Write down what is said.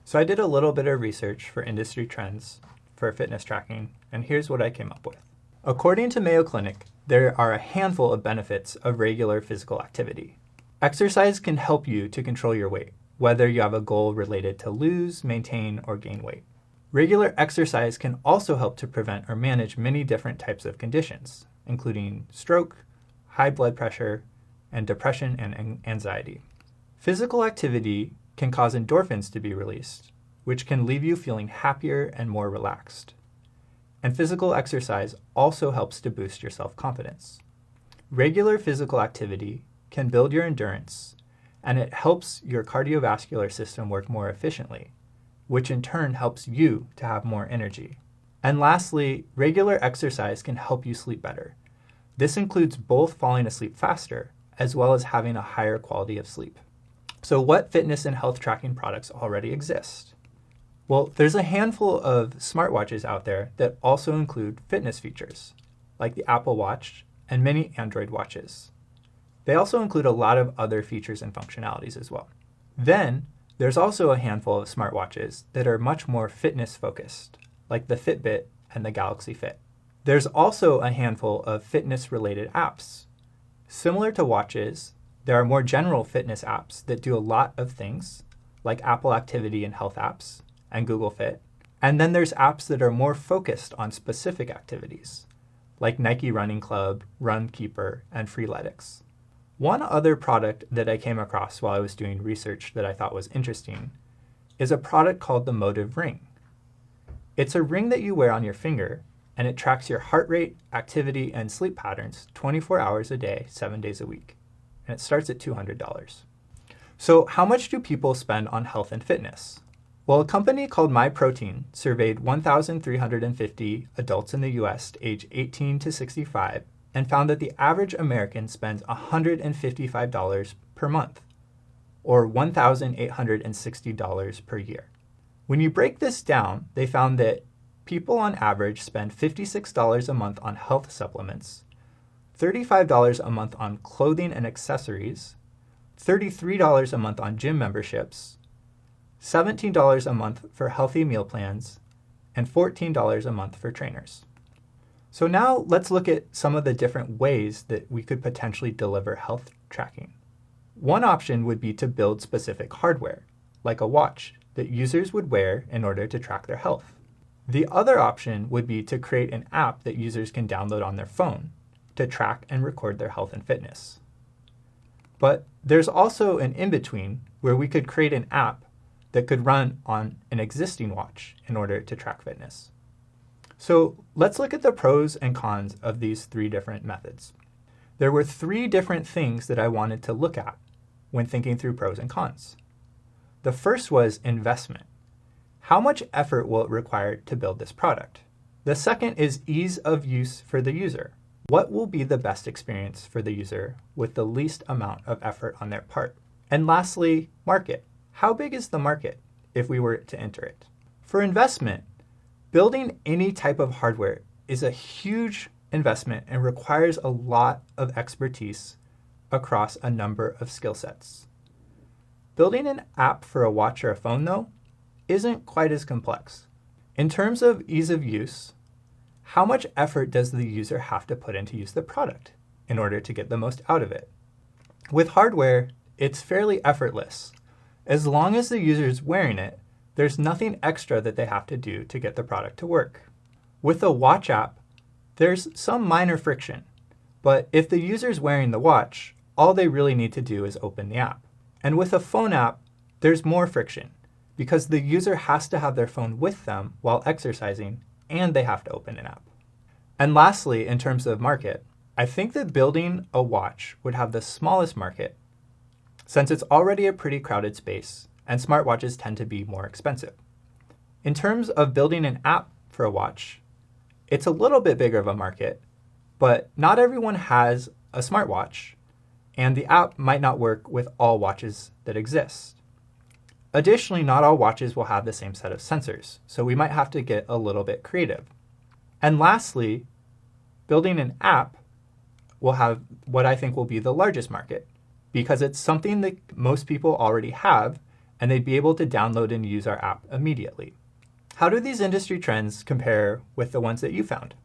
So I did a little bit of research for industry trends for fitness tracking, and here's what I came up with. According to Mayo Clinic, there are a handful of benefits of regular physical activity. Exercise can help you to control your weight, whether you have a goal related to lose, maintain, or gain weight. Regular exercise can also help to prevent or manage many different types of conditions, including stroke, high blood pressure, and depression and anxiety. Physical activity can cause endorphins to be released, which can leave you feeling happier and more relaxed. And physical exercise also helps to boost your self-confidence. Regular physical activity can build your endurance, and it helps your cardiovascular system work more efficiently, which in turn helps you to have more energy. And lastly, regular exercise can help you sleep better. This includes both falling asleep faster, as well as having a higher quality of sleep. So what fitness and health tracking products already exist? Well, there's a handful of smartwatches out there that also include fitness features, like the Apple Watch and many Android watches. They also include a lot of other features and functionalities as well. Then, there's also a handful of smartwatches that are much more fitness focused, like the Fitbit and the Galaxy Fit. There's also a handful of fitness-related apps. Similar to watches, there are more general fitness apps that do a lot of things, like Apple Activity and Health apps and Google Fit. And then there's apps that are more focused on specific activities, like Nike Running Club, Runkeeper, and Freeletics. One other product that I came across while I was doing research that I thought was interesting is a product called the Motive Ring. It's a ring that you wear on your finger, and it tracks your heart rate, activity, and sleep patterns 24 hours a day, 7 days a week. And it starts at $200. So how much do people spend on health and fitness? Well, a company called MyProtein surveyed 1,350 adults in the US age 18 to 65 and found that the average American spends $155 per month, or $1,860 per year. When you break this down, they found that people on average spend $56 a month on health supplements, $35 a month on clothing and accessories, $33 a month on gym memberships, $17 a month for healthy meal plans, and $14 a month for trainers. So now let's look at some of the different ways that we could potentially deliver health tracking. One option would be to build specific hardware, like a watch, that users would wear in order to track their health. The other option would be to create an app that users can download on their phone to track and record their health and fitness. But there's also an in-between where we could create an app that could run on an existing watch in order to track fitness. So let's look at the pros and cons of these three different methods. There were three different things that I wanted to look at when thinking through pros and cons. The first was investment. How much effort will it require to build this product? The second is ease of use for the user. What will be the best experience for the user with the least amount of effort on their part? And lastly, market. How big is the market if we were to enter it? For investment, building any type of hardware is a huge investment and requires a lot of expertise across a number of skill sets. Building an app for a watch or a phone, though, isn't quite as complex. In terms of ease of use, how much effort does the user have to put in to use the product in order to get the most out of it? With hardware, it's fairly effortless. As long as the user is wearing it, there's nothing extra that they have to do to get the product to work. With a watch app, there's some minor friction, but if the user's wearing the watch, all they really need to do is open the app. And with a phone app, there's more friction because the user has to have their phone with them while exercising and they have to open an app. And lastly, in terms of market, I think that building a watch would have the smallest market since it's already a pretty crowded space and smartwatches tend to be more expensive. In terms of building an app for a watch, it's a little bit bigger of a market, but not everyone has a smartwatch, and the app might not work with all watches that exist. Additionally, not all watches will have the same set of sensors, so we might have to get a little bit creative. And lastly, building an app will have what I think will be the largest market, because it's something that most people already have, and they'd be able to download and use our app immediately. How do these industry trends compare with the ones that you found?